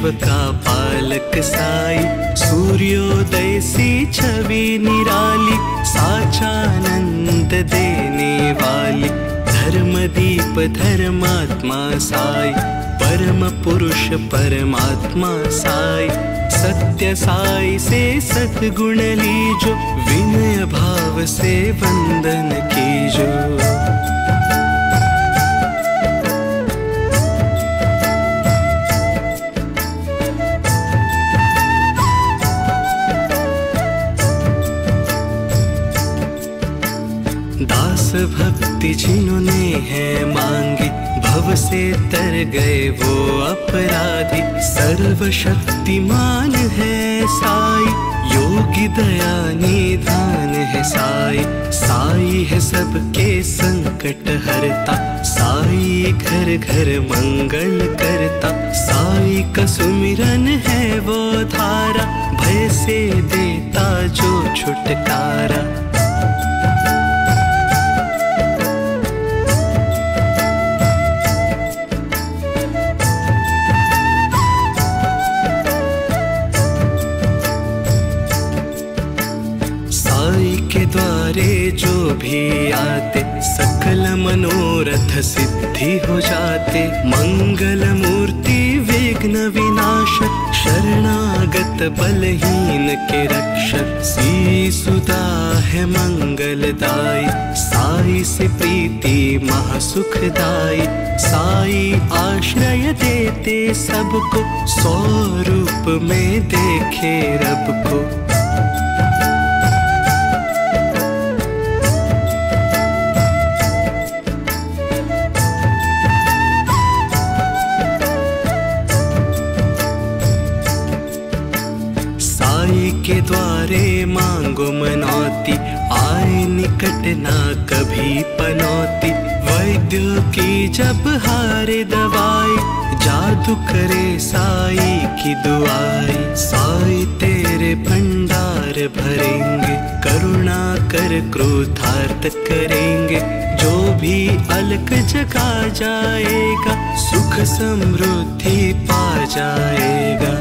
विश्व का पालक साई, सूर्योदय सी छवि निराली, साचानंद देने वाली, धर्मदीप धर्मात्मा साई, परम पुरुष परमात्मा साई, सत्य साई से सद्गुण लीजो, विनय भाव से वंदन कीजो। दास भक्ति जिन्होंने है मांगी, भव से तर गए वो अपराधी, सर्वशक्तिमान है साई, योगी दया निधान है साई, साई है सबके संकट हरता, साई घर घर मंगल करता, साई का सुमिरन है वो धारा, भय से देता जो छुटकारा। के द्वारे जो भी आते, सकल मनोरथ सिद्धि हो जाते, मंगल मूर्ति विघ्न विनाशक, शरणागत बलहीन के रक्षक, सी सुधा है मंगलदाई, साई से प्रीति महासुखदाई, साई आश्रय देते सबको, स्वरूप में देखे रब को। के द्वारे मांगो मनौती, आए निकट ना कभी पनौती, वैद्य की जब हारे दवाई, जादू करे साई की दुआई, साई तेरे भंडार भरेंगे, करुणा कर क्रोधार्थ करेंगे, जो भी अलग जगा जाएगा, सुख समृद्धि पा जाएगा।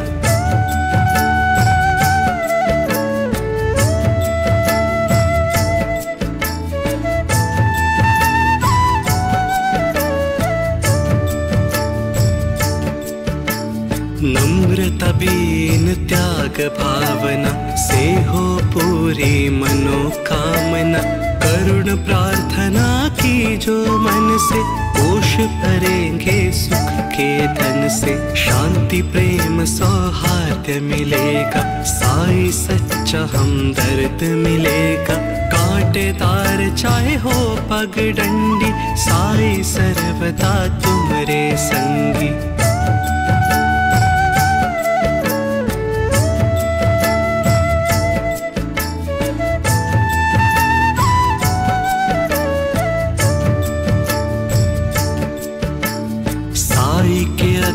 नम्रता बीन त्याग भावना, से हो पूरी मनोकामना, करुण प्रार्थना की जो मन से, कोश भरेंगे सुख के धन से, शांति प्रेम सौहार्द मिलेगा, साई सच्चा हमदर्द मिलेगा, कांटेदार चाहे हो पगडंडी, साई सर्वदा तुमरे संगी।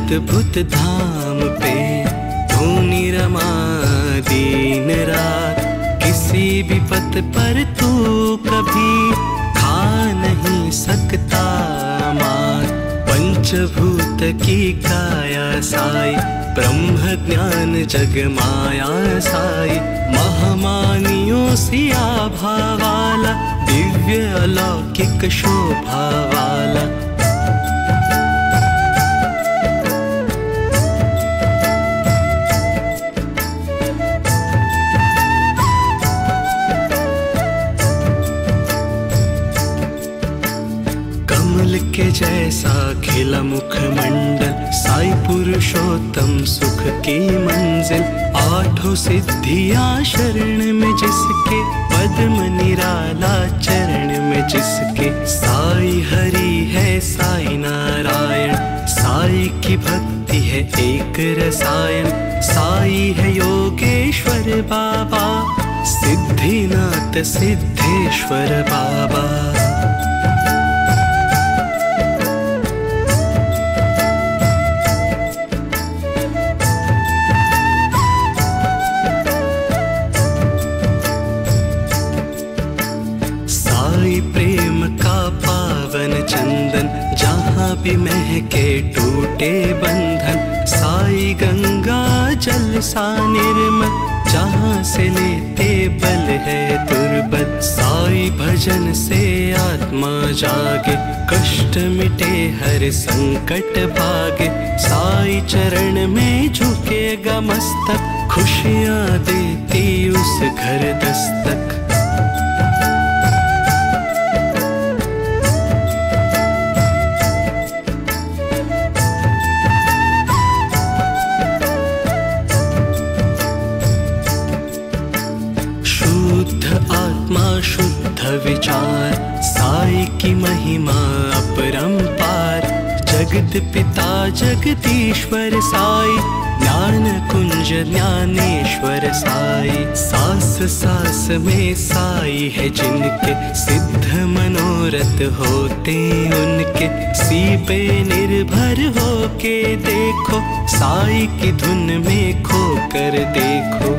अद्भुत धाम पे धूनी रमा दिन रात, किसी भी पथ पर तू कभी खा नहीं सकता मार, पंचभूत की काया साई, ब्रह्म ज्ञान जग माया साई, महामानियों सी आभा वाला, दिव्य अलौकिक शोभा वाला। के जैसा खिला मुखमंडल, साई पुरुषोत्तम सुख की मंजिल, आठों सिद्धियां शरण में जिसके, पद्म निराला चरण में जिसके, साई हरि है साई नारायण, साई की भक्ति है एक रसायन, साई है योगेश्वर बाबा, सिद्धिनाथ सिद्धेश्वर बाबा। प्रेम का पावन चंदन, जहाँ भी महके टूटे बंधन, साई गंगा जल सा निर्मल, जहाँ से लेते बल है दुर्बल। साई भजन से आत्मा जागे, कष्ट मिटे हर संकट भागे। साई चरण में झुकेगा मस्तक, खुशियाँ देती उस घर दस्तक। आत्मा शुद्ध विचार, साई की महिमा अपरंपार। जगत पिता जगदीश्वर साई, ज्ञान कुंज ज्ञानेश्वर साई। सास सास में साई है जिनके, सिद्ध मनोरथ होते उनके। सी पे निर्भर होके देखो, साई की धुन में खो कर देखो।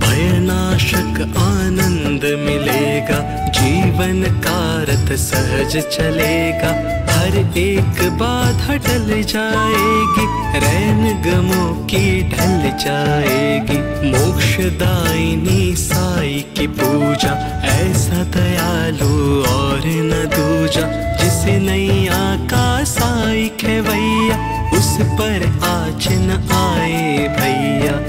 भयनाशक आनंद मिलेगा, जीवन का रथ सहज चलेगा। हर एक बाधा टल जाएगी, रैन गमों की ढल जाएगी। मोक्षदायिनी साई की पूजा, ऐसा दयालु और न दूजा। जिसे नैया का साई खेवैया, उस पर आँच न आए भैया।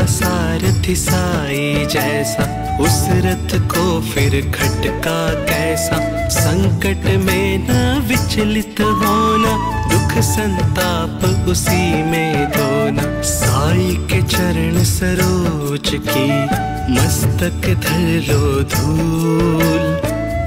सारथी साई जैसा, उस रथ को फिर खटका कैसा। संकट में न विचलित होना, दुख संताप उसी में धोना। साई के चरण सरोज की, मस्तक धर लो धूल।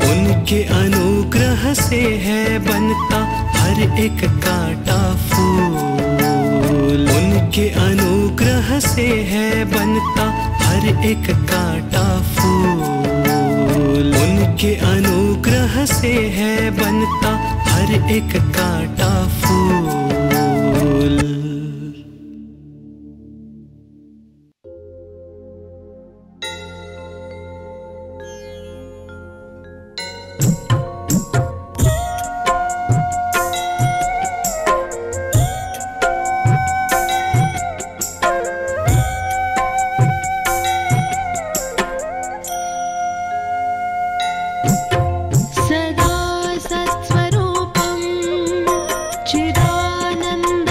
उनके अनुग्रह से है बनता हर एक कांटा फूल। उनके अनुग्रह से है बनता हर एक कांटा फूल। उनके अनुग्रह से है बनता हर एक कांटा फूल। सदा सत्स्वरूपं चिदानन्दकन्दं।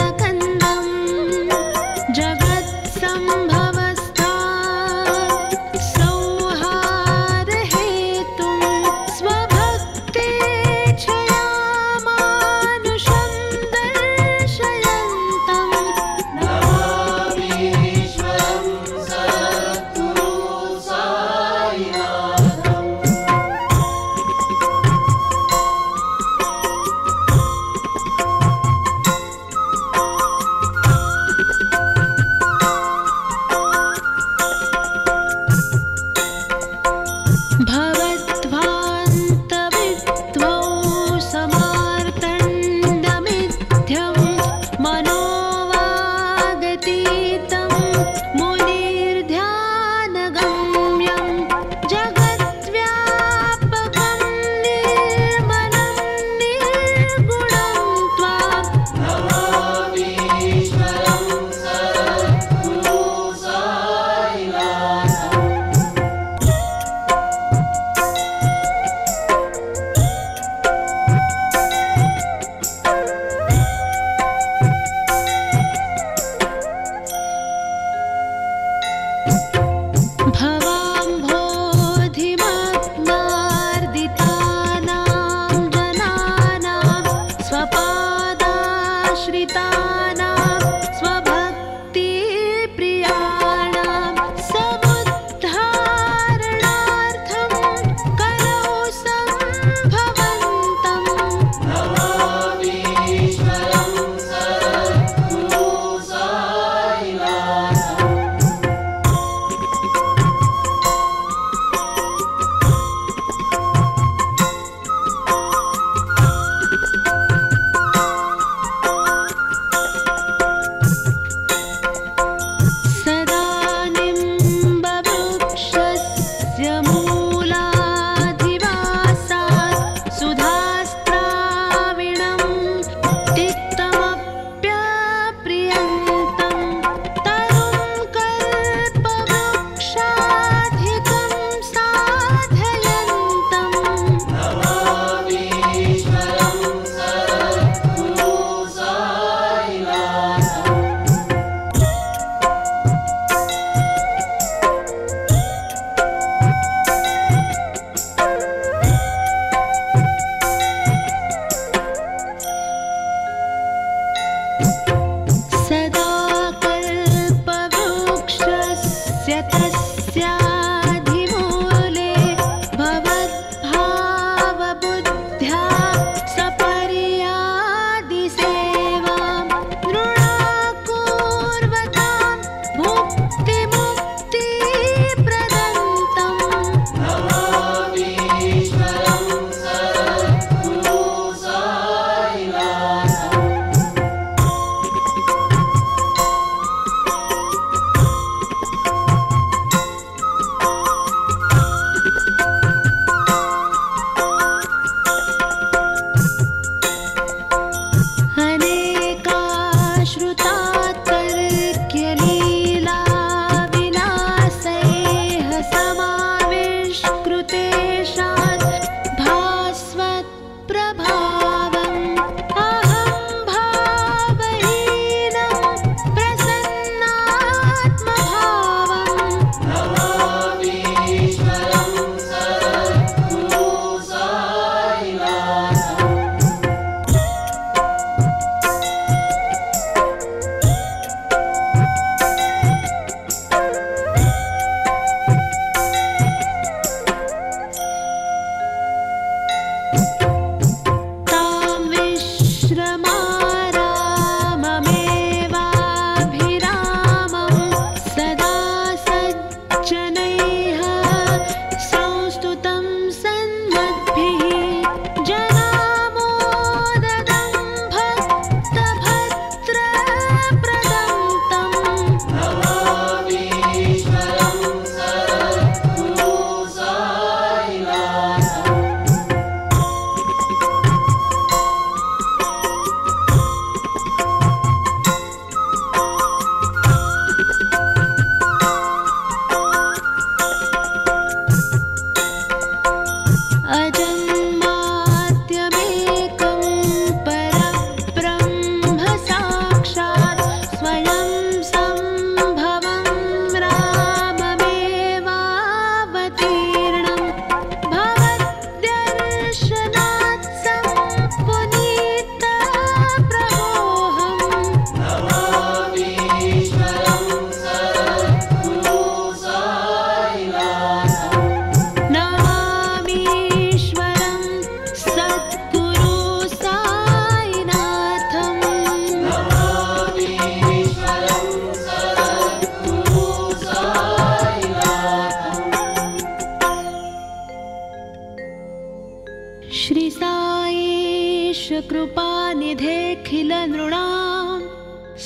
श्री साईश कृपानिधेऽखिल नृणां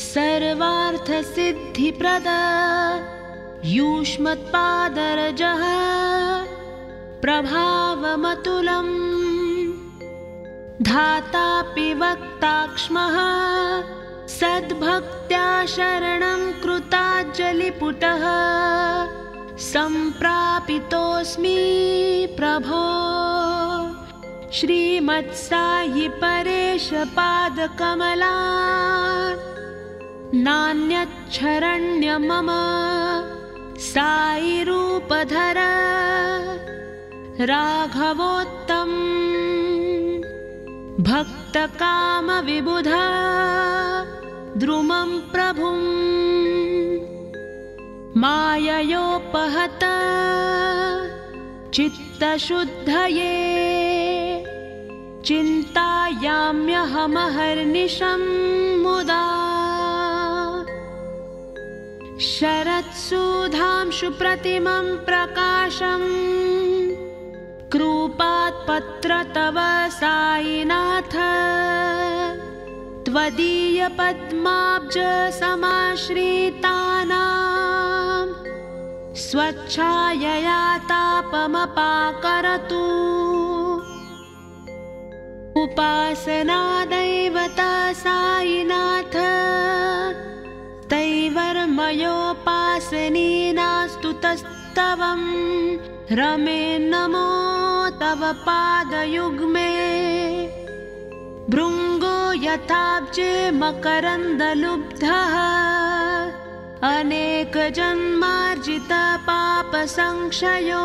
सर्वार्थ सिद्धिप्रद युष्मत्पादरजः प्रभावमतुलम् धातापि वक्ताक्ष्मः सद्भक्त्या शरणं कृताञ्जलिपुटः सम्प्रापितोऽस्मि प्रभो श्रीमत्सायि परेश पादकमला नान्यच्छरण्य मम साई रूपधर राघवोत्तम भक्तकामविबुध द्रुमं प्रभुं माययोपहत चित्तशुद्धये चिन्तायाम्यहमहर्निशं मुदा शरत्सुधांशुप्रतिमं प्रकाशं कृपात्पत्र तव साईनाथ त्वदीयपद्माब्ज समाश्रितानां स्वच्छायया तापमपाकरतु उपासना दैवता साईनाथ तैवर्मयोपासनीनास्तु तस्तवं रमे नमो तव पादयुग्मे भृङ्गो यथाब्जे मकरन्दलुब्धः अनेकजन्मार्जितपापसंक्षयो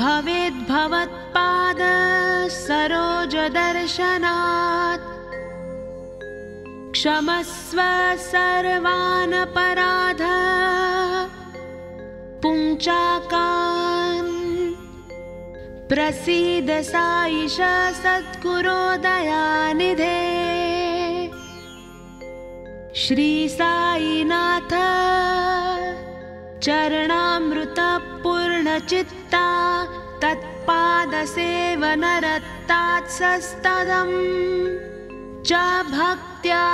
भवेद्भवत्पाद सरोजदर्शनात् क्षमस्व सर्वानपराध पुंचाकान् प्रसीद साईश सद्गुरो दयानिधे श्री साईनाथ चरणामृतपूर्णचित्ता तत्पादसेवनरतात्सस्तदं च भक्त्या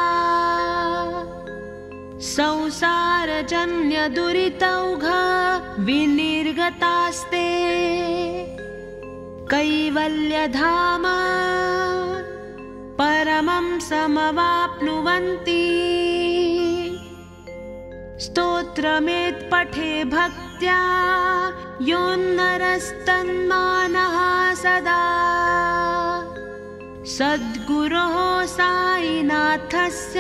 संसारजन्यदुरितौघ विनिर्गतास्ते कैवल्यधाम परमं समवाप्नुवन्ति स्तोत्रमेत्पठे भक्त्या योन्नरस्तन्मानः सदा सद्गुरोः साईनाथस्य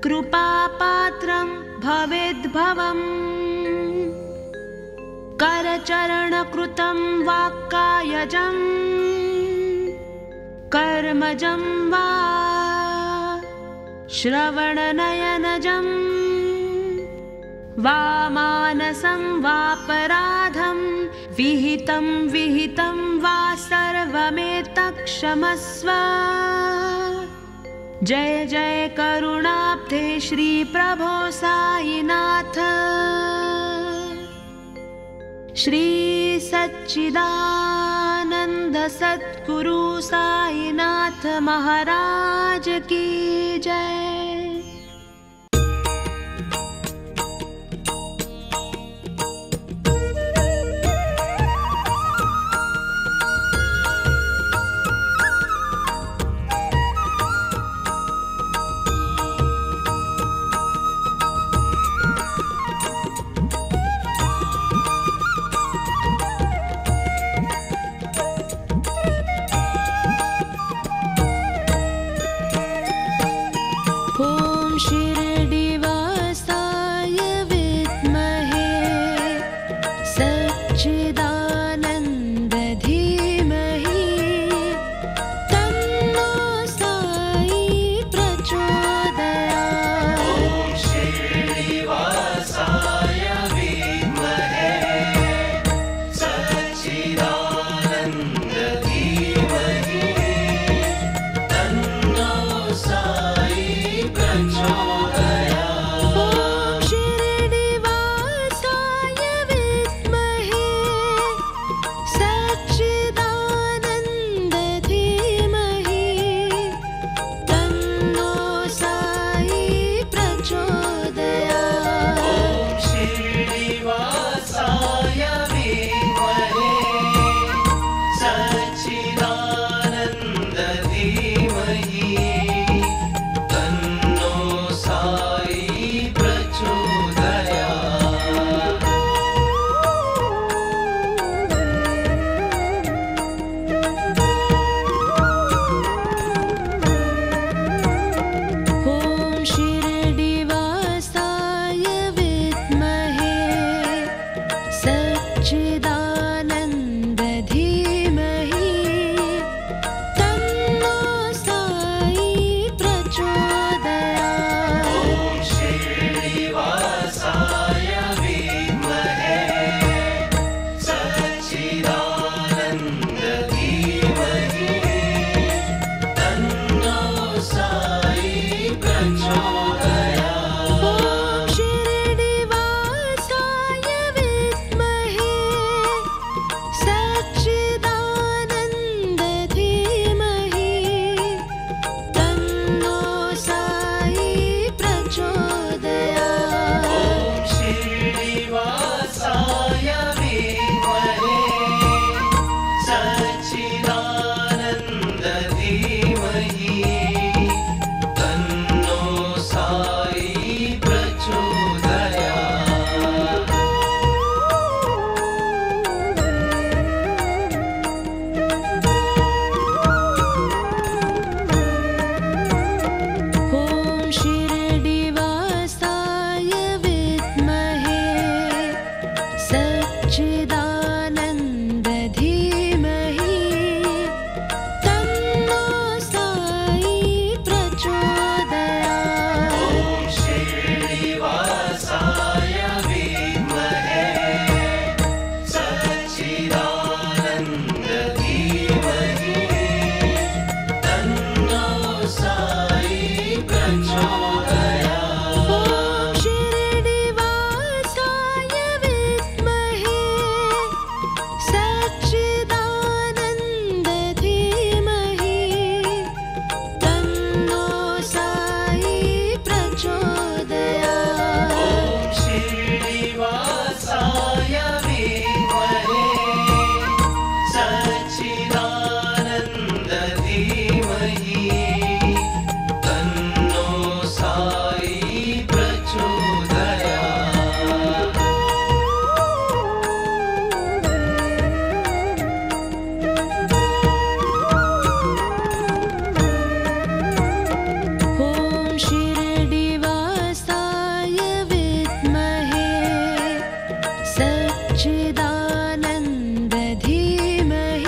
कृपापात्रं भवेद्भवम् करचरणकृतं वाक्कायजं कर्मजं वा श्रवणनयनजं वा मानसं वापराधं विहितं वा सर्वमेतत्क्षमस्व जय जय करुणाब्धे श्री प्रभो साईनाथ श्री सच्चिदानंद सद्गुरु साईनाथ महाराज की जय। ॐ धीमहि तन्नो साई प्रचोदयात्। ॐ शिरडिवासाय विद्महे सच्चिदानन्द धीमहि तन्नो साई प्रचोदयात्। ॐ श्रीनिवासाय विद्महे सच्चिदानन्द धीमहि तन्नो साई प्रचोदयात्। ॐ शिरडिवासाय विद्महे सच्चिदानन्द धीमहि तन्नो साई प्रचोदयात्। ॐ श्रीनिवासाय विद्महे सच्चिदानन्द धीमहि तन्नो साई प्रचोदयात्। ॐ शिरडिवासाय विद्महे सच्चिदानन्द धीमहि तन्नो साई प्रचोदयात्। ॐ श्रीनिवासाय विद्महे सच्चिदानन्द धीमहि तन्नो साई प्रचोदयात्। ॐ शिरडिवासाय विद्महे सच्चिदानन्द धीमहि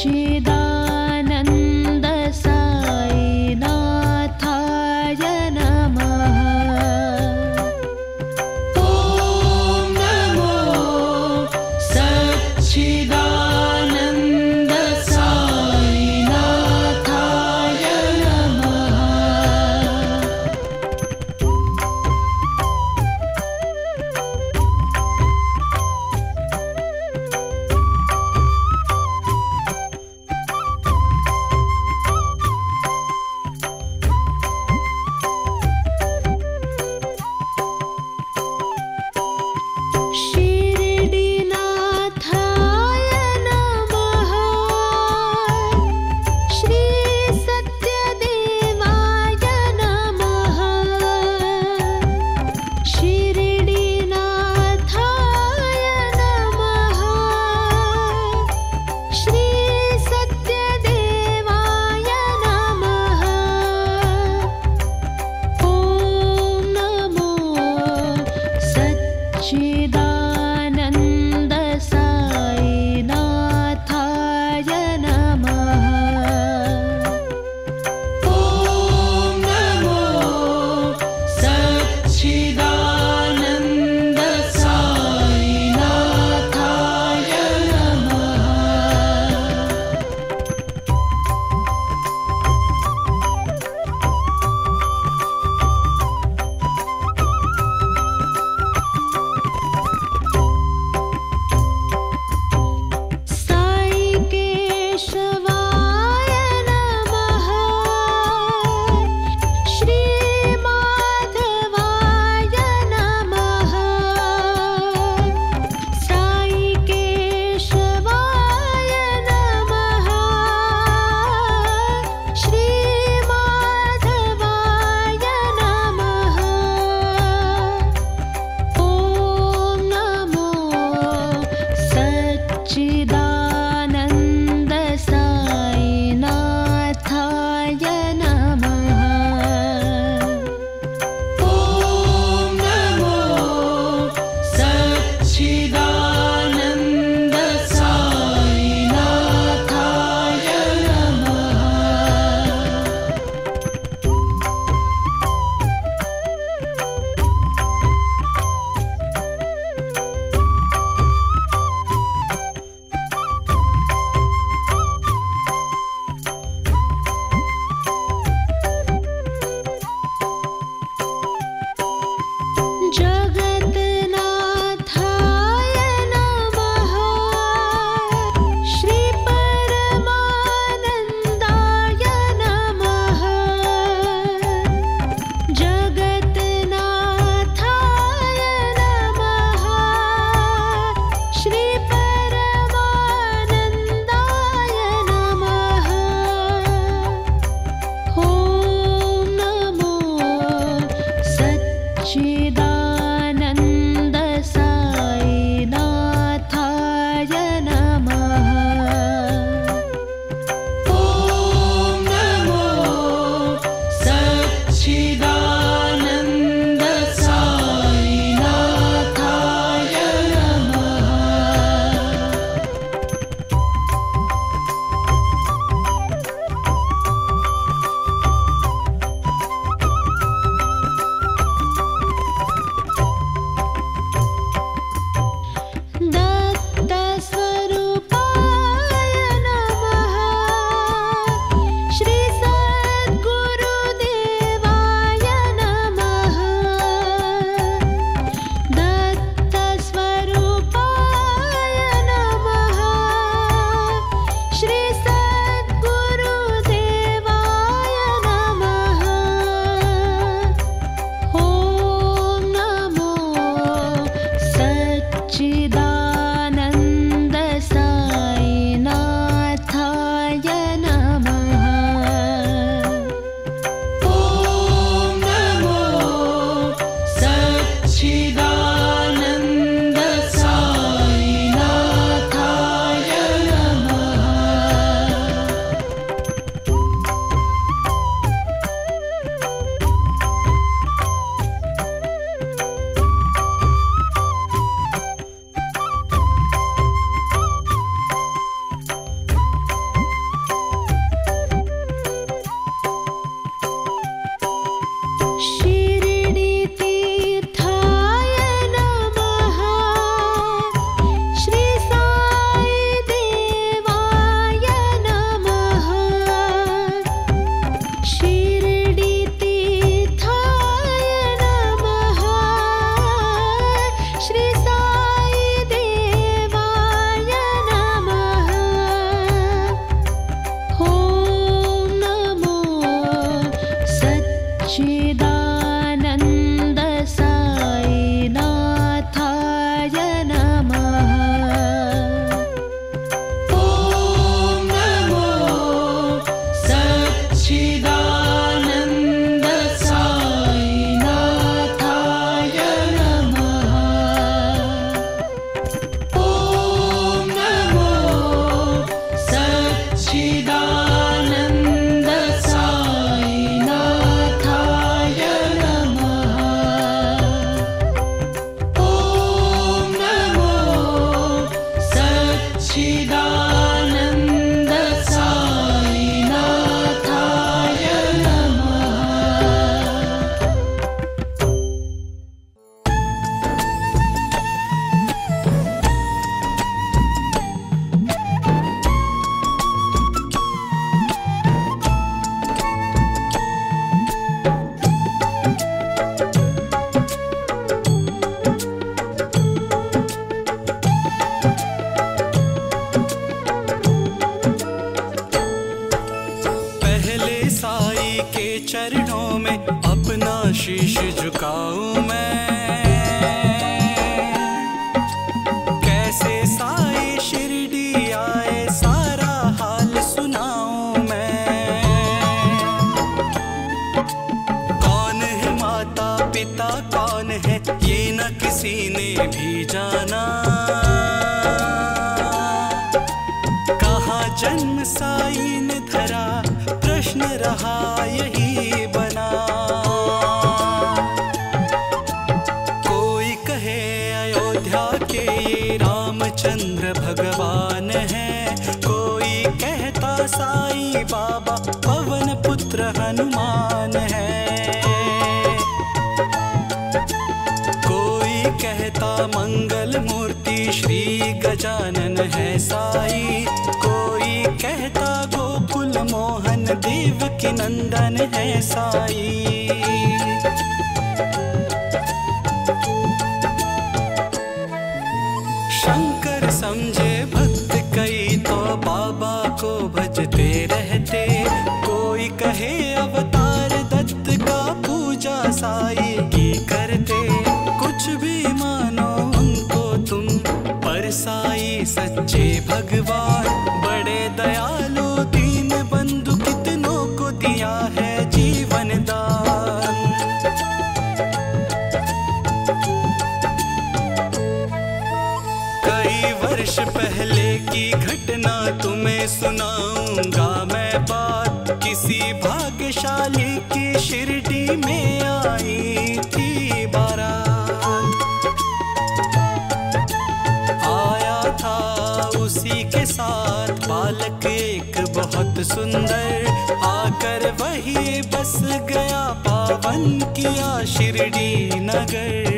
सच्चिदानन्द साईनाथाय नमः। ॐ नमो सच्चिदानन्द साईनाथाय नमः। शिरडीनाथाय नमः। श्री सत्यदेवाय नमः। शिरडीनाथाय नमः। श्री सत्यदेवाय नमः। ॐ नमो सच्चिदानन्द साईनाथाय नमः। ॐ नमो सच्चिदानन्द साईनाथाय नमः। साई केशवाय नमः। श्री माधवाय नमः। साई केशवाय नमः। श्री माधवाय नमः। ॐ नमो सच्चिदानन्द साईनाथाय नमः। ॐ नमो सच्चिदानन्द साईनाथाय नमः। जगन्नाथाय नमः। श्री परमानन्दाय नमः। जगन्नाथाय नमः। श्री परमानन्दाय नमः। ॐ नमो सच्चिदानन्द साईनाथाय नमः। ॐ नमो सच्चिदानन्द साईनाथाय नमः। दत्तस्वरूपाय नमः। श्री सद्गुरुदेवाय नमः। दत्तस्वरूपाय नमः। श्री सद्गुरुदेवाय नमः। ॐ नमो सच्चिदानन्द साईनाथाय नमः। ॐ नमो सच्चिदानन्द साईनाथाय नमः। चरणों में अपना शीश झुकाऊं मैं। कैसे साई शिरडी आए सारा हाल सुनाऊं मैं। कौन है माता पिता कौन है ये न किसी ने भी जाना। कहाँ जन्म साई ने धरा प्रश्न रहा यही बना। कोई कहे अयोध्या के ये रामचंद्र भगवान है, कोई कहता साई बाबा पवन पुत्र हनुमान है। कोई कहता मंगल मूर्ति श्री गजानन है साई, कोई कहता गोकुल मोहन देवकी नंदन है साई। शंकर समझे भक्त कई तो बाबा को भजते रहते। कोई कहे अवतार दत्त का पूजा साई की करते। कुछ भी मानो उनको तुम पर साई सच्चे भगवान बड़े दयालु दीन बंधु कितनों को दिया है जीवन दान। कई वर्ष पहले की घटना तुम्हें सुनाऊंगा मैं बात। किसी भाग्यशाली की शिरडी में आई थी बारात। आया था उसी के साथ बालक एक बहुत सुंदर। आकर वही बस गया पावन किया शिरडी नगर।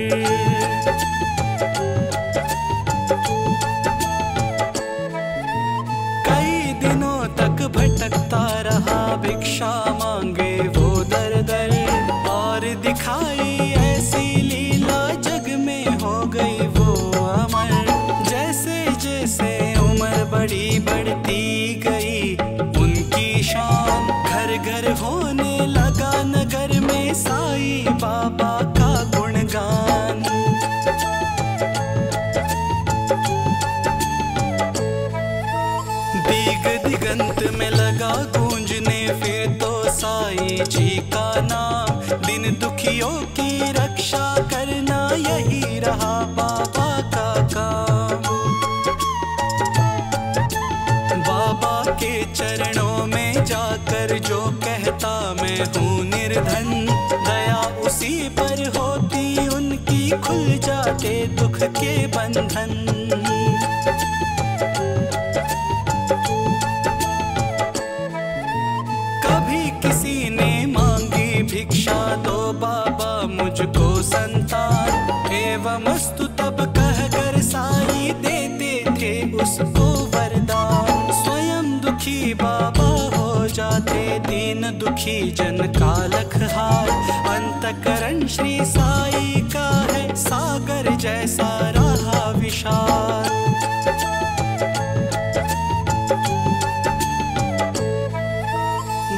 कई दिनों तक भटकता रहा भिक्षा मांगे वो दर दर। और दिखाई ऐसी लीला जग में हो गई वो अमर। जैसे जैसे उम्र बड़ी बढ़ती गई उनकी शान। घर घर होने लगा नगर में साई बाबा का गुणगान। दीग दिगंत में लगा गूंजने फिर तो साई जी का नाम। दिन दुखियों की रक्षा करना यही रहा बाबा का काम। बाबा के चरणों में जाकर जो कहता मैं हूँ निर्धन। दया उसी पर होती उनकी खुल जाते दुख के बंधन। कभी किसी ने मांगी भिक्षा दो बाबा मुझको संतान। एवमस्तु तब कहकर साई देते थे उसको वरदान। स्वयं दुखी बाबा हो जाते दीन दुखी जन का लखहार। अंतकरण श्री साई का है सागर जैसा रहा विशाल।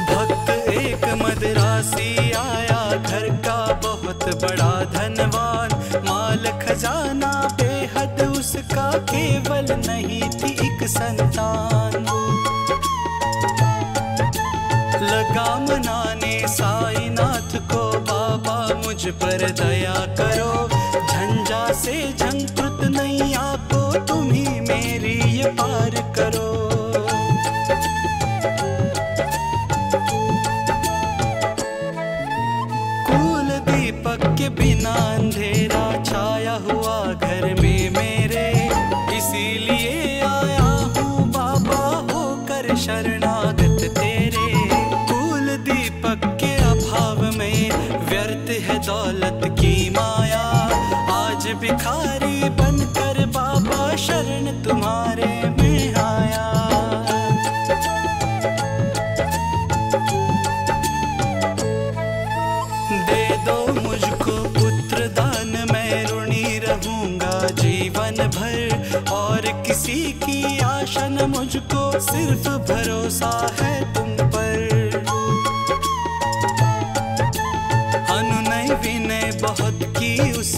भक्त एक मदरासी आया घर का बहुत बड़ा धनवान। माल खजाना बेहद उसका केवल नहीं थी एक संतान। लगा मनाने साई नाथ को बाबा मुझ पर दया करो। झंझा से झंकृत नहीं आपको तुम ही मेरी ये पार करो। के बिना अंधेरा छाया हुआ घर में मेरे। इसीलिए आया हूँ बाबा होकर शरणागत तेरे। कुल दीपक के अभाव में व्यर्थ है दौलत की माया। आज भिखारी बनकर बाबा शरण तुम्हारे में आया। जीवन भर और किसी की आशा न मुझको सिर्फ भरोसा है तुम पर।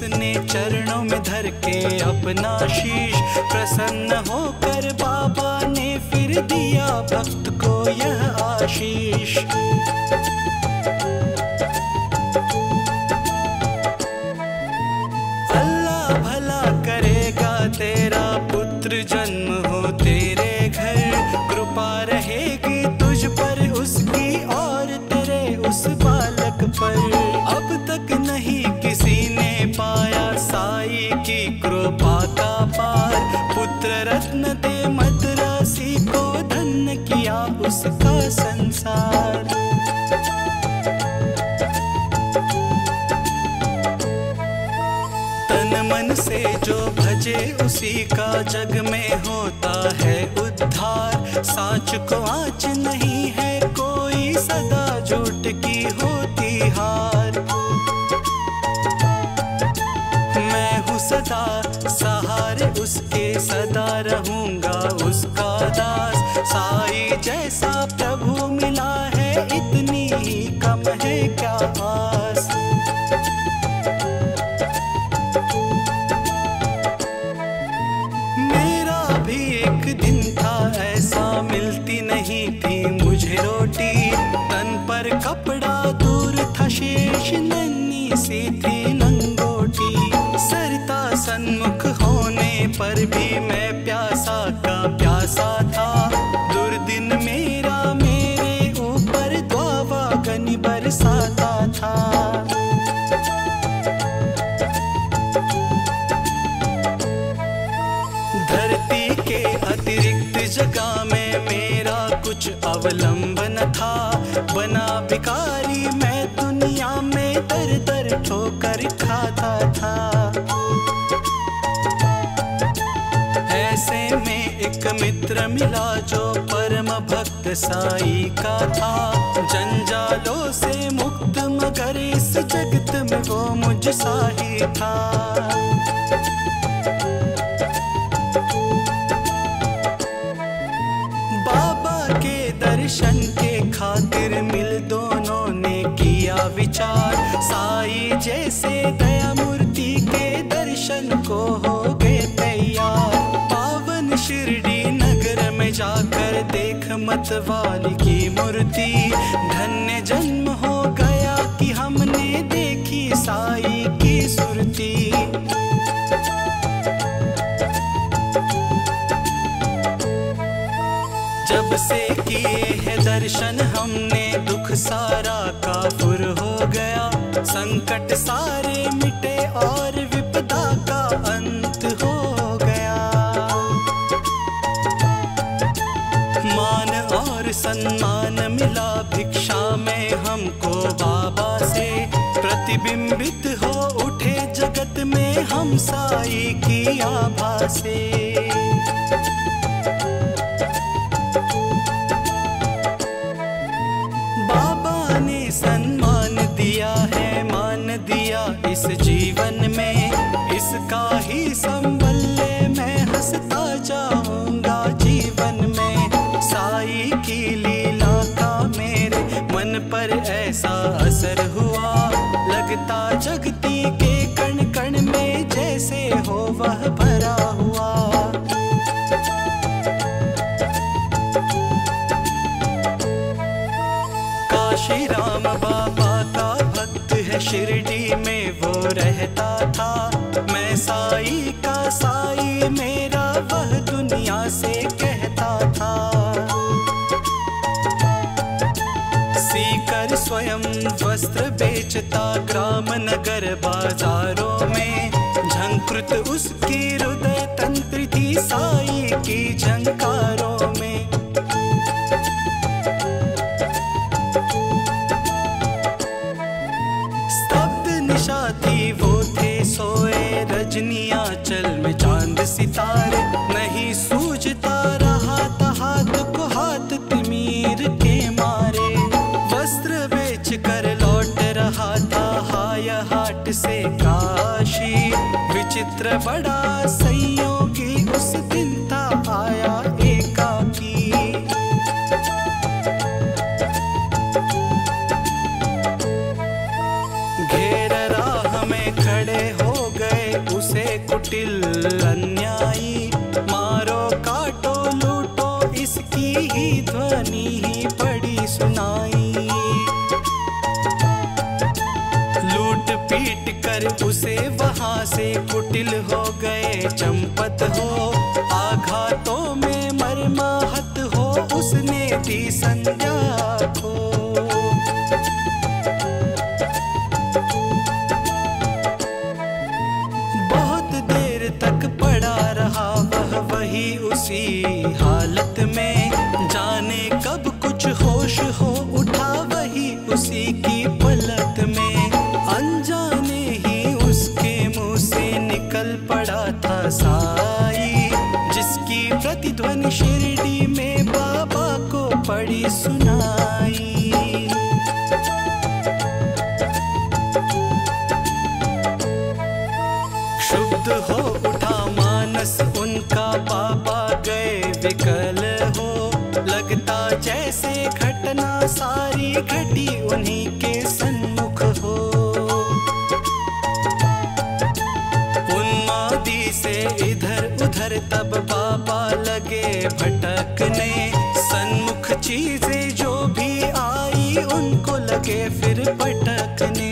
उसने चरणों में धर के अपना शीश, प्रसन्न होकर बाबा ने फिर दिया भक्त को यह आशीष। अल्लाह भला करेगा तेरा पुत्र जन्म हो तेरे घर, कृपा रहेगी तुझ पर उसकी और तेरे उस बालक पर। अब तक नहीं किसी ने पाया साई की कृपा का पार, पुत्र रत्न दे मद्रासी को धन्य किया उसका संसार। तन मन से जो भजे उसी का जग में होता है उद्धार, साँच को आँच नहीं है कोई सदा झूठ की होती हार। मैं हूँ सदा सहारे उसके, सदा रहूँगा उसका दास। साई जैसा प्रभु मिला है इतनी ही कम है क्या आस। मेरा भी एक दिन था ऐसा, मिलती नहीं थी मुझे रोटी, तन पर कपड़ा दूर था शेष, नन्ही सी थी लंगोटी। सरता सन्मुख होने पर भी मैं प्यासा का प्यासा था, दुर्दिन मेरा मेरे ऊपर द्वावा गनी बरसाता था। धरती के अतिरिक्त जगह में मेरा कुछ अवलंब न था, बना भिखारी मैं दुनिया में दर दर ठोकर खाता था। ऐसे में एक मित्र मिला जो परम भक्त साई का था, जंजालों से मुक्त मगर इस जगत में वो मुझ सा ही था। दर्शन के खातिर मिल दोनों ने किया विचार, साई जैसे दया मूर्ति के दर्शन को हो गए तैयार। पावन शिरडी नगर में जाकर देख मतवाली की मूर्ति, धन्य जन्म हो गया कि हमने देखी साई की सुरती। जब से किए है दर्शन हमने दुख सारा काफुर हो गया, संकट सारे मिटे और विपदा का अंत हो गया। मान और सम्मान मिला भिक्षा में हमको बाबा से, प्रतिबिंबित हो उठे जगत में हम साई की आभा से। सम्मान दिया है मान दिया इस जीवन में, इसका ही संबल ले मैं हंसता जाऊंगा जीवन में। साई की लीला का मेरे मन पर ऐसा असर हुआ, लगता जगती के कण कण में जैसे हो वह भरा हुआ। काशी राम बाबा का भक्त है, शिरडी में वो रहता था। मैं साई का साई मेरा वह दुनिया से कहता था। सीकर स्वयं वस्त्र बेचता ग्राम नगर बाजारों में, झंकृत उसकी हृदय तंत्र थी साई की झंकारों में। थी वो थे सोए रजनियां चल में चांद सितारे, नहीं सूझता रहा था हाथ को हाथ तिमीर के मारे। वस्त्र बेच कर लौट रहा था हाय हाट से काशी, विचित्र बड़ा संयोगी उस दिन था आया एकाकी। खड़े हो गए कुटिल अन्यायी, मारो काटो लूटो इसकी ही ध्वनि ही पड़ी सुनाई। लूट पीट कर उसे वहां से कुटिल हो गए चंपत हो, आघातों में मर्माहत हो उसने दी संज्ञा को। बहुत देर तक पड़ा रहा वह वही उसी हालत में, जाने कब कुछ होश हो उठा वही उसी की पलक में। अनजाने ही उसके मुंह से निकल पड़ा था साई, जिसकी प्रतिध्वनि शिरडी में बाबा को पड़ी सुनाई। शुद्ध हो उठा मानस उनका, बाबा गए विकल हो, लगता जैसे घटना सारी घटी उन्हीं के सन्मुख हो। उन्मादी से इधर उधर तब बाबा लगे भटकने, सन्मुख चीजें जो भी आई उनको लगे फिर पटकने।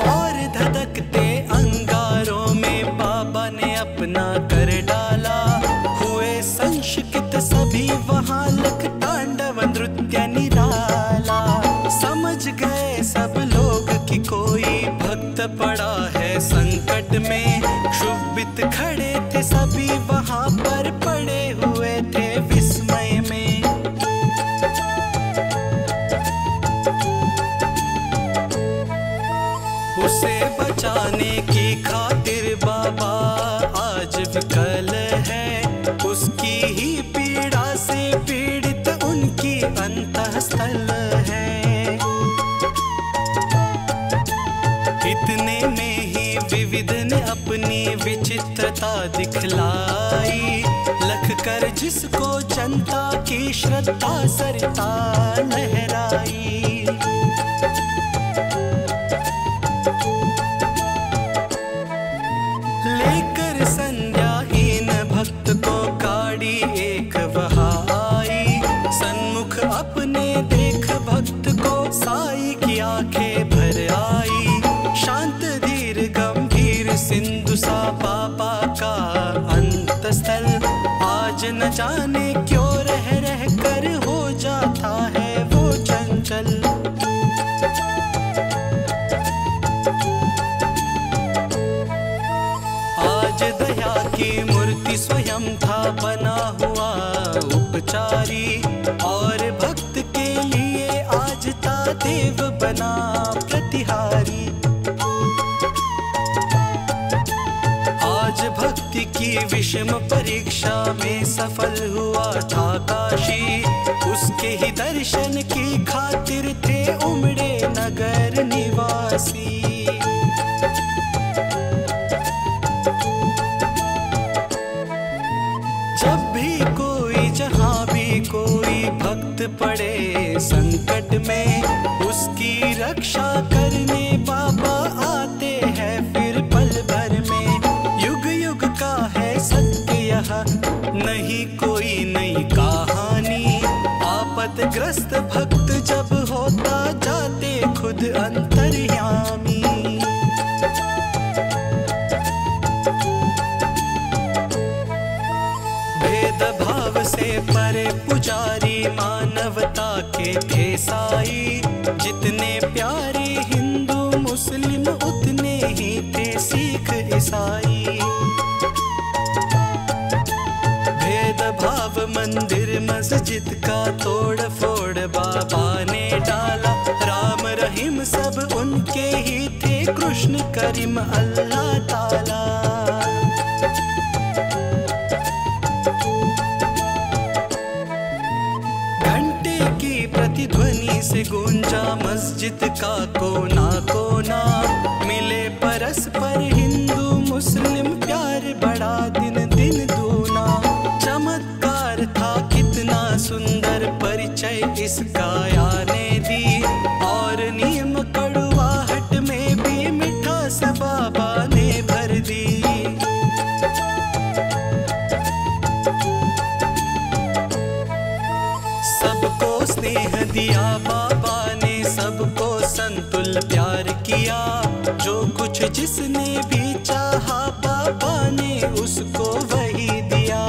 और धधकते अंगारों में बाबा ने अपना कर डाला, हुए संशकित सभी वहां लख तांडव नृत्य निराला। समझ गए सब लोग कि कोई भक्त पड़ा है संकट में, क्षुभित खड़े थे सभी वहां पर पड़े हुए थे विस्मय में। उसे बचाने की खातिर बाबा आज विकल है, उसकी ही पीड़ा से पीड़ित उनकी अंतःस्थल है। इतने में ही विविध ने अपनी विचित्रता दिखलाई, लख कर जिसको जनता की श्रद्धा सरिता लहराई। लेकर संज्ञाहीन भक्त को गाड़ी एक वहां आई, सन्मुख अपने देख भक्त को साई की आंखें भर आई। शांत धीर गंभीर सिंधु सा बाबा का अंतस्थल, आज न जाने क्यों रह रह कर हो जाता है वो चंचल। आज दया की मूर्ति स्वयं था बना हुआ उपचारी, और भक्त के लिए आज था देव बना प्रतिहारी। आज भक्ति की विषम परीक्षा में सफल हुआ था काशी, उसके ही दर्शन की खातिर थे उमड़े नगर निवासी। जब भी कोई जहाँ भी कोई भक्त पड़े संकट में, उसकी रक्षा करने बाबा आते हैं फिर पल भर में। युग युग का है सत्य यह, नहीं कोई नई कहानी। आपतग्रस्त भक्त जब होता जाते खुद अंतर्यामी। भेदभाव से परे पुजारी मानवता के थे साई, जितने प्यारे हिंदू मुस्लिम उतने ही थे सिख ईसाई। भेदभाव मंदिर मस्जिद का तोड़ फोड़ बाबा ने डाला, राम रहीम सब उनके ही थे, कृष्ण करीम अल्लाह ताला। घंटे की प्रतिध्वनि से गूंजा मस्जिद का कोना कोना, मिले परस्पर हिंदू मुस्लिम प्यार बड़ा दिन दिन दूना। चमत्कार था कितना सुंदर परिचय इसका आने दी, और पल प्यार किया, जो कुछ जिसने भी चाहा बाबा ने उसको वही दिया।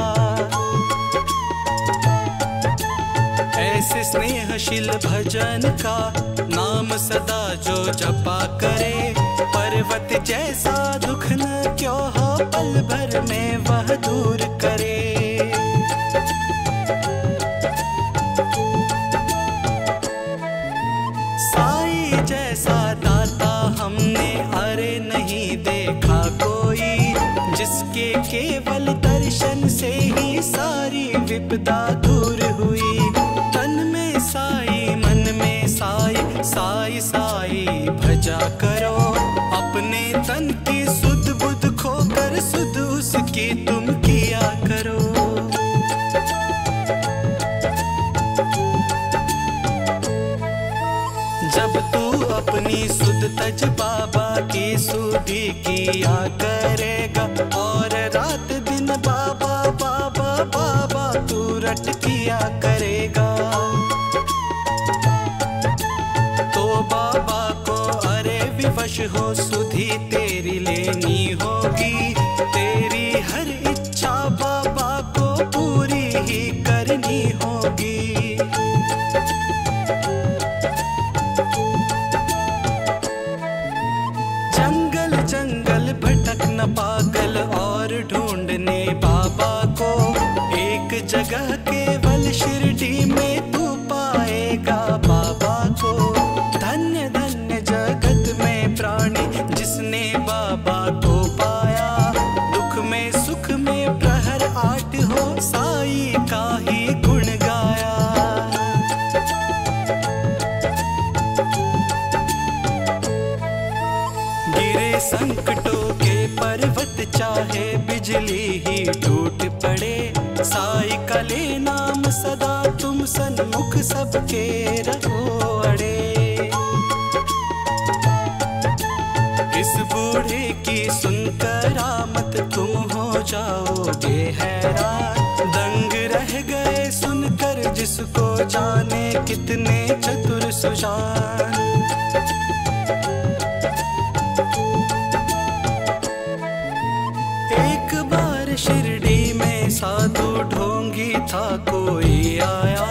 ऐसे स्नेहशील भजन का नाम सदा जो जपा करे, पर्वत जैसा दुख न क्यों हो पल भर में वह दूर करे। साईं जैसा दाता हमने अरे नहीं देखा कोई, जिसके केवल दर्शन से ही सारी विपदा दूर हुई। तन में साई मन में साई, साई साई भजा करो, अपने तन की सुध बुध खोकर सुध उसकी तुम किया करो। जब तू अपनी सुध तज बाबा की सुधि किया करेगा, और रात दिन बाबा बाबा बाबा तू रट किया करेगा, तो बाबा को अरे विवश हो सुधि तेरी लेनी होगी। तेरी हर इच्छा बाबा को पूरी ही करनी होगी। जंगल जंगल भटकना पागल और ढूंढने बाबा को, एक जगह केवल शिरडी में तू पाएगा बाबा को। धन्य धन्य जगत में प्राणी जिसने बाबा को पाया, दुख में सुख में प्रहर आठ हो साई का ही गुण गाया। गिरे संकटों के पर्वत चाहे बिजली ही टूट पड़े, साई का ले नाम सदा तुम सन्मुख सबके रहो अड़े। इस बूढ़े की सुनकर आमत तुम हो जाओगे हैरान, दंग रह गए सुनकर जिसको जाने कितने चतुर सुजान। एक बार शिरडी में साधु ढोंगी था कोई आया,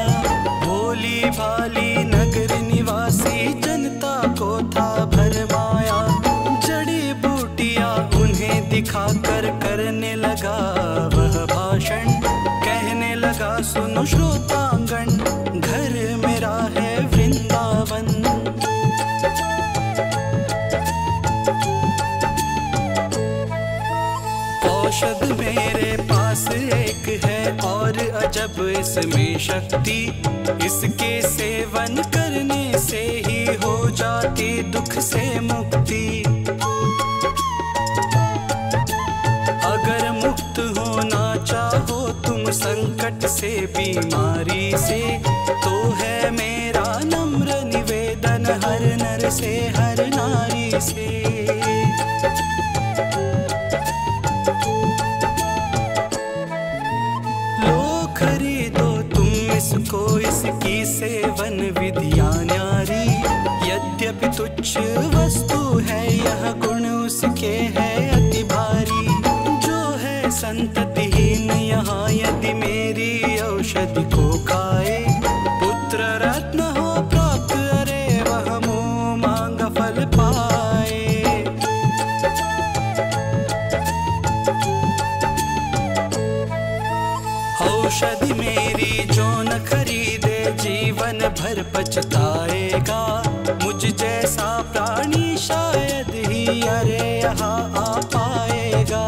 भोली भाली नगर निवासी जनता को था भरमाया। जड़ी बूटियां उन्हें दिखाकर करने लगा वह भाषण, कहने लगा सुनो श्रोतांगण, घर मेरा है वृंदावन। औषध मेरे पास एक है और अजब इसमें शक्ति, इसके सेवन करने से ही हो जाती दुख से मुक्ति। अगर मुक्त होना चाहो तुम संकट से बीमारी से, तो है मेरा नम्र निवेदन हर नर से हर नारी से। खरीदो तुम इसको, इसकी सेवन विधियां न्यारी, यद्यपि तुच्छ वस्तु है यह गुण उसके है अति भारी। जो है संततिहीन यहाँ यदि मेरी औषधि को खाए, पुत्र रत्न हो प्राप्त अरे वह मुँह मांगा फल पाए। औषधि मेरी जो न खरीदे जीवन भर पछताएगा, मुझ जैसा प्राणी शायद ही अरे यहाँ आ पाएगा।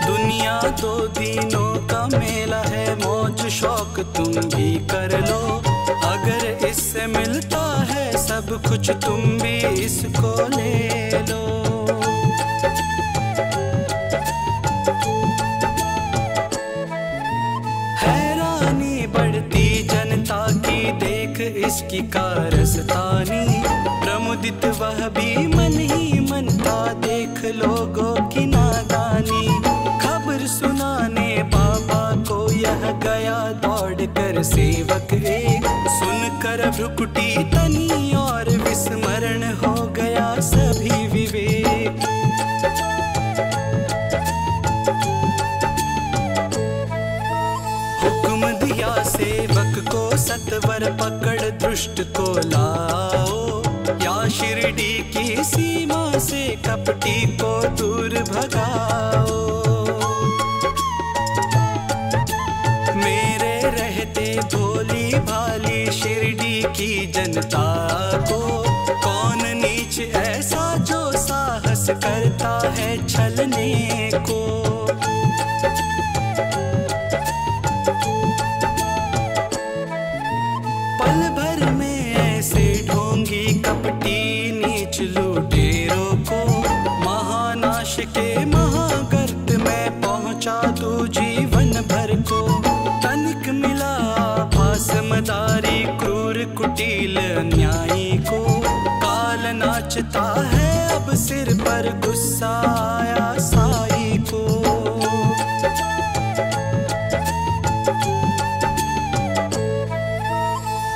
दुनिया दो दिनों का मेला है, मौज शौक तुम भी कर लो, अगर इससे मिलता है सब कुछ तुम भी इसको ले लो। जनता की देख इसकी कारस्तानी, प्रमुदित वह भी मन ही मन था देख लोगों की नादानी। खबर सुनाने बाबा को यह गया दौड़ कर सेवक एक, सुनकर कर भ्रुकुटी तनी और विस्मरण हो गया सभी विवेक। हुक्म दिया सेवक को सत्वर पकड़ दुष्ट को लाओ, या शिरडी की सीमा से कपटी को दूर भगाओ। मेरे रहते भोली भाली शिरडी की जनता को कौन नीच ऐसा जो साहस करता है छलने को। पल भर में ऐसे ढोंगी कपटी नीच लुटेरों को महानाश के महागर्त में पहुंचा दो जीवन भर को। तनिक मिला आभास मदारी क्रूर कुटिल अन्यायी को, काल नाचता है अब सिर पर गुस्सा आया साई को।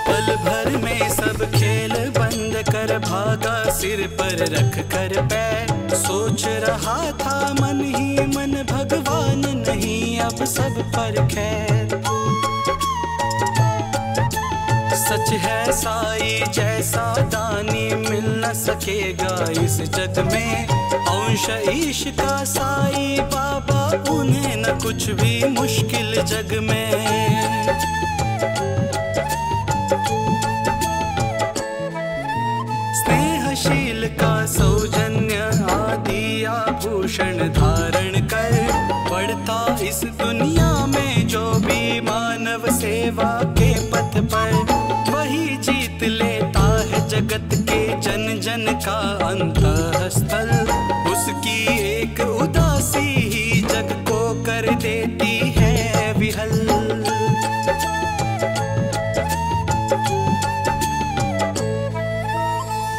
पल भर में सब खेल बंद कर भागा सिर पर रख कर पैर, सोच रहा था मन ही मन भगवान नहीं अब सब पर खैर। सच है साई जैसा दानी मिल न सकेगा इस जग में, अंश ईश का साई बाबा उन्हें न कुछ भी मुश्किल जग में। स्नेहशील का सौजन्य आदि आभूषण धारण कर, बढ़ता इस दुनिया में जो भी मानव सेवा के पथ पर, वही जीत लेता है जगत के जन जन का अंतःस्थल। उसकी एक उदासी ही जग को कर देती है विहल।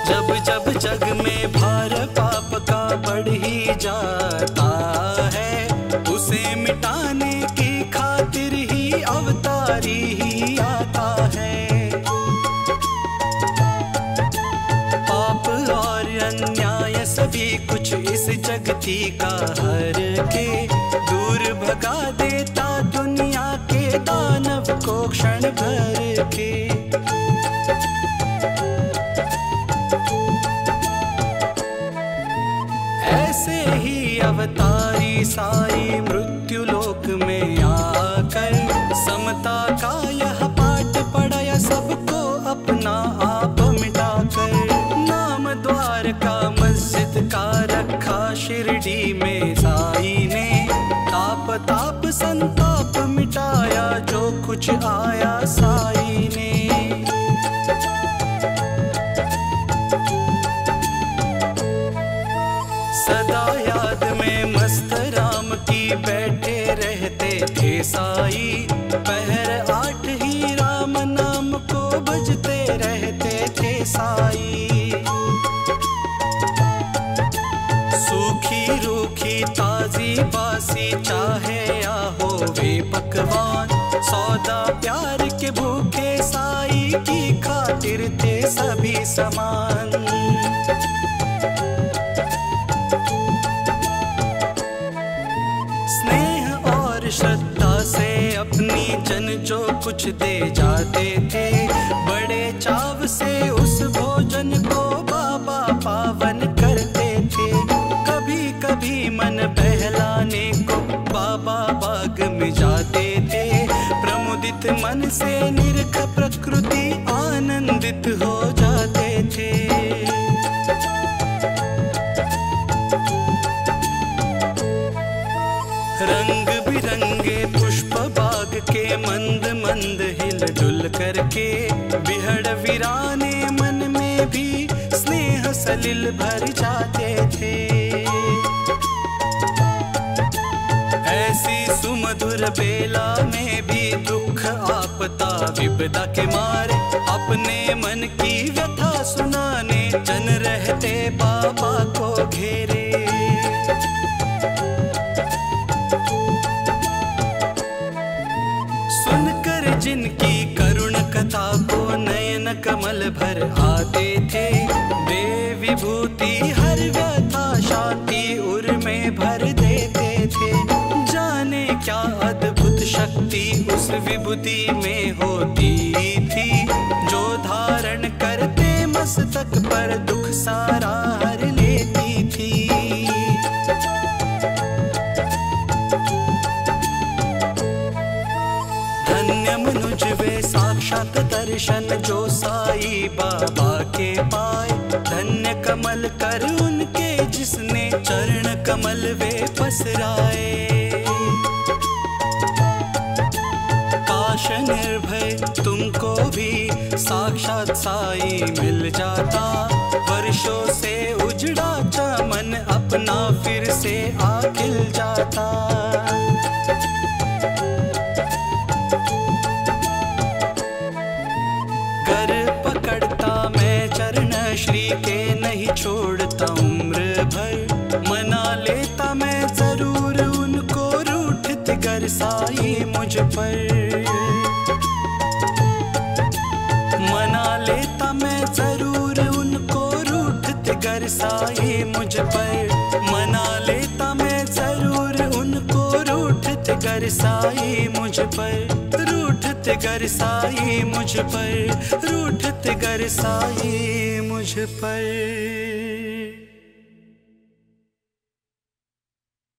जब जब जग में भार पाप का बढ़ ही जाता है, उसे मिटाने की खातिर ही अवतारी ही आता है। पाप और अन्याय सभी कुछ इस जगती का हर के, दूर भगा देता दुनिया के दानव को क्षण भर के। ऐसे ही अवतारी साई मृत्यु लोक में आकर, समता का यह पाठ पढ़ाया सबको अपना आप मिटाकर। नाम द्वार का मस्जिद का रखा शिरडी में साई ने, ताप ताप संताप मिटाया जो कुछ आया साई ने। सदा याद में मस्त राम की बैठे रहते थे साई, पहर 8 ही राम नाम को बजते रहते थे साई। सूखी रूखी ताजी बासी चाहे या हो वे पकवान, सौदा प्यार के भूखे साई की खातिर थे सभी समान। श्रद्धा से अपनी जन जो कुछ दे जाते थे, बड़े चाव से उस भोजन को बाबा पावन करते थे। कभी कभी मन बहलाने को बाबा बाग में जाते थे, प्रमुदित मन से निरख प्रकृति आनंदित हो जाते थे। रंग बिरंगे पुष्प बाग के मंद मंद हिल डुल करके, बिहड़ वीराने मन में भी स्नेह सलिल भर जाते थे। ऐसी सुमधुर बेला में भी दुख आपदा विपदा के मारे, अपने मन की व्यथा सुनाने जन रहते बाबा को घेरे। जिनकी करुण कथा को नयन भर आते थे, दे विभूति हर व्यथा शांति उर में भर देते थे। जाने क्या अद्भुत शक्ति उस विभूति में होती थी, जो धारण करते मस्तक पर दुख सारा हर लेती थी। धन्य मनुज वे साक्षात दर्शन जो साई बाबा के पाए, धन्य कमल कर उनके जिसने चरण कमल वे पसराए। काश निर्भय तुमको भी साक्षात साई मिल जाता, वर्षों से उजड़ा चमन अपना फिर से आ खिल जाता। कर पकड़ता मैं चरण श्री के, नहीं छोड़ता उम्र भर, मना लेता मैं जरूर उनको रूठत गर साई मुझ पर। मना लेता मैं जरूर उनको रूठत गर साई मुझ पर, मना लेता मैं जरूर उनको रूठत गर साई मुझ पर, रूठत गर साई मुझ पर, रूठत गर साई मुझ पर।